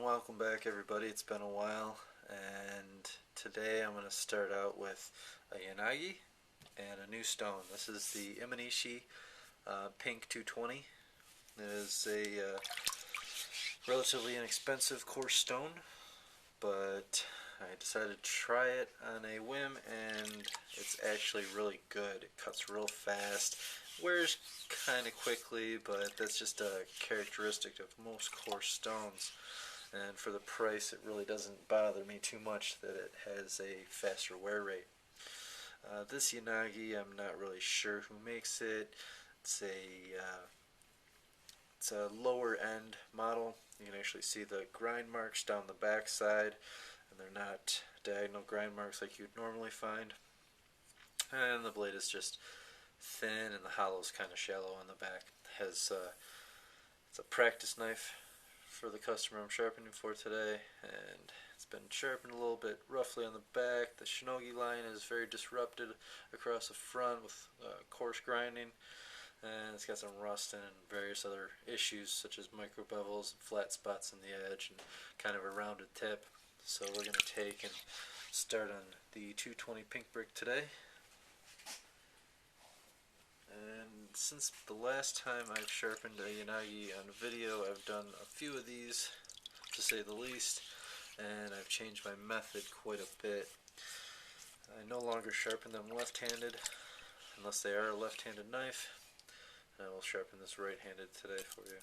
welcome back everybody. It's been a while, and today I'm going to start out with a yanagi and a new stone. This is the Imanishi Pink 220. It is a relatively inexpensive coarse stone, but I decided to try it on a whim, and it's actually really good. It cuts real fast, wears kind of quickly, but that's just a characteristic of most coarse stones. And for the price, it really doesn't bother me too much that it has a faster wear rate. This yanagi, I'm not really sure who makes it. It's a lower end model. You can actually see the grind marks down the back side, and they're not diagonal grind marks like you'd normally find. And the blade is just thin, and the hollow is kind of shallow on the back. It's a practice knife for the customer I'm sharpening for today, and it's been sharpened a little bit roughly on the back. The shinogi line is very disrupted across the front with coarse grinding, and it's got some rust and various other issues such as micro bevels and flat spots in the edge and kind of a rounded tip. So we're going to take and start on the 220 pink brick today. And since the last time I've sharpened a yanagi on a video, I've done a few of these, to say the least, and I've changed my method quite a bit. I no longer sharpen them left-handed, unless they are a left-handed knife, and I will sharpen this right-handed today for you.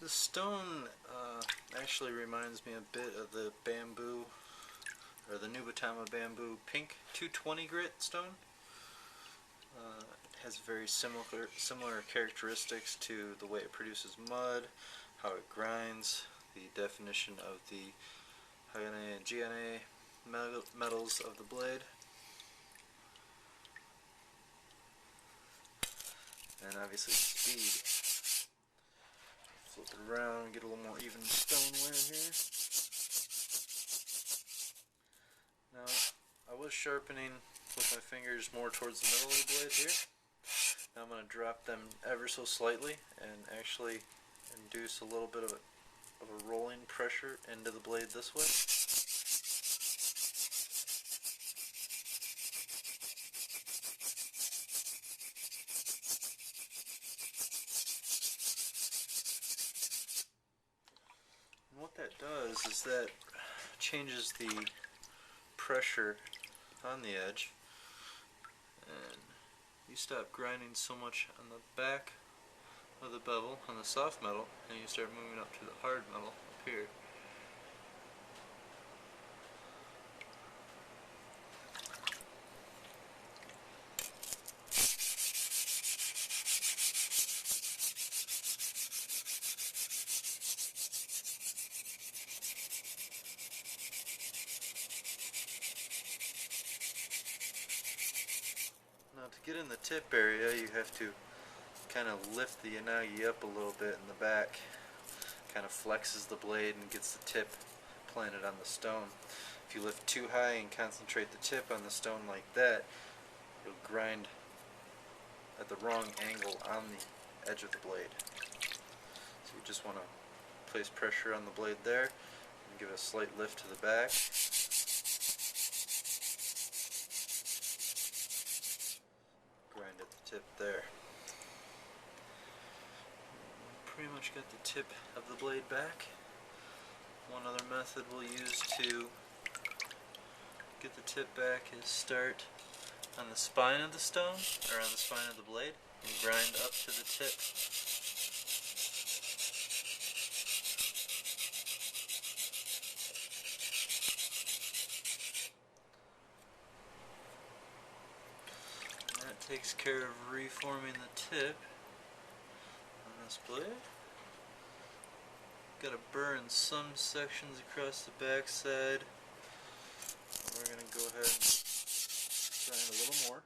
The stone actually reminds me a bit of the bamboo, or the Nubatama bamboo pink 220 grit stone. It has very similar characteristics to the way it produces mud, how it grinds, the definition of the Hagane and GNA metals of the blade, and obviously speed. Flip it around, get a little more even stone wear here. Now, I was sharpening with my fingers more towards the middle of the blade here. Now I'm going to drop them ever so slightly and actually induce a little bit of a rolling pressure into the blade this way. And what that does is that changes the pressure on the edge, and you stop grinding so much on the back of the bevel on the soft metal, and you start moving up to the hard metal up here. Now to get in the tip area, you have to kind of lift the yanagi up a little bit in the back. Kind of flexes the blade and gets the tip planted on the stone. If you lift too high and concentrate the tip on the stone like that, it'll grind at the wrong angle on the edge of the blade. So you just want to place pressure on the blade there and give it a slight lift to the back. much got the tip of the blade back. One other method we'll use to get the tip back is start on the spine of the stone, or on the spine of the blade, and grind up to the tip. And that takes care of reforming the tip on this blade. Got to burr in some sections across the back side. We're going to go ahead and grind a little more.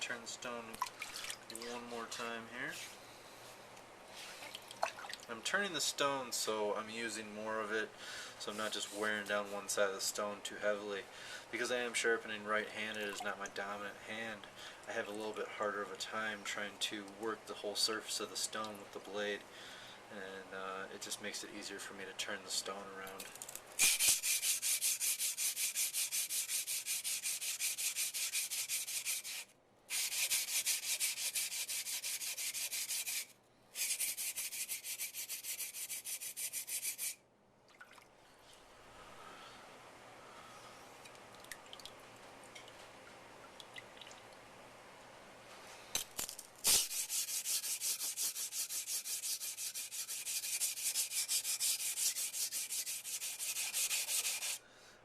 Turn the stone one more time here. I'm turning the stone so I'm using more of it, so I'm not just wearing down one side of the stone too heavily. Because I am sharpening right-handed, it is not my dominant hand, I have a little bit harder of a time trying to work the whole surface of the stone with the blade, and it just makes it easier for me to turn the stone around.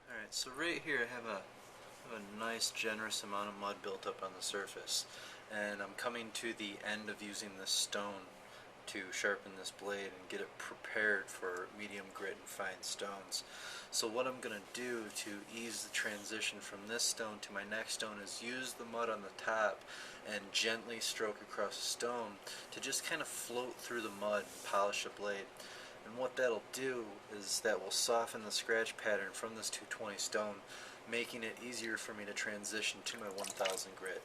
Alright, so right here I have a nice generous amount of mud built up on the surface, and I'm coming to the end of using this stone to sharpen this blade and get it prepared for medium grit and fine stones. So what I'm going to do to ease the transition from this stone to my next stone is use the mud on the top and gently stroke across the stone to just kind of float through the mud and polish the blade. And what that'll do is that will soften the scratch pattern from this 220 stone, making it easier for me to transition to my 1000 grit.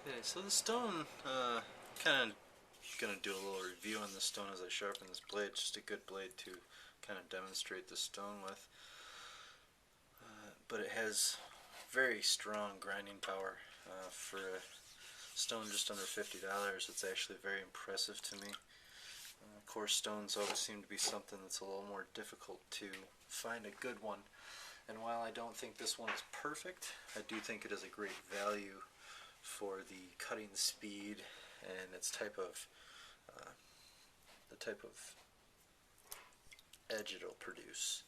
Okay, so the stone, kind of going to do a little review on the stone as I sharpen this blade. It's just a good blade to kind of demonstrate the stone with. But it has very strong grinding power. For a stone just under $50, it's actually very impressive to me. Coarse stones always seem to be something that's a little more difficult to find a good one. And while I don't think this one is perfect, I do think it is a great value for the cutting speed and its type of the type of edge it'll produce.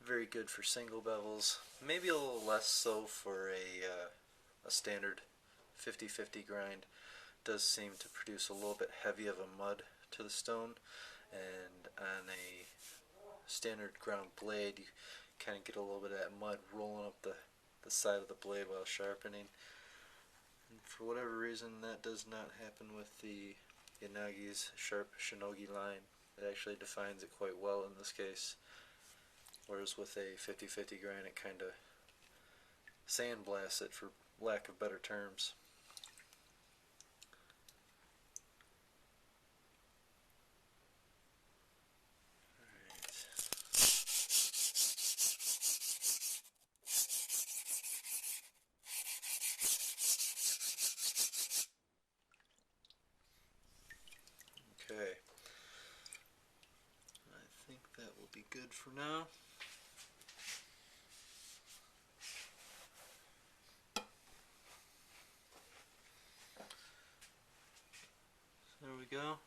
Very good for single bevels, maybe a little less so for a standard 50-50 grind. Does seem to produce a little bit heavy of a mud to the stone, and on a standard ground blade you kind of get a little bit of that mud rolling up the side of the blade while sharpening. And for whatever reason, that does not happen with the Yanagi's sharp shinogi line. It actually defines it quite well in this case, whereas with a 50-50 grind it kind of sandblasts it, for lack of better terms. Okay, I think that will be good for now. There we go.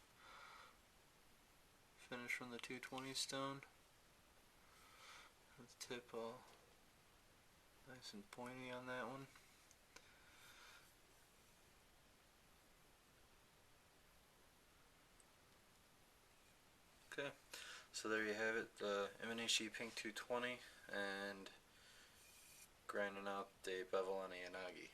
Finish from the 220 stone. The tip all nice and pointy on that one. Okay, so there you have it, the Imanishi Pink 220 and grinding out the bevel on a yanagi.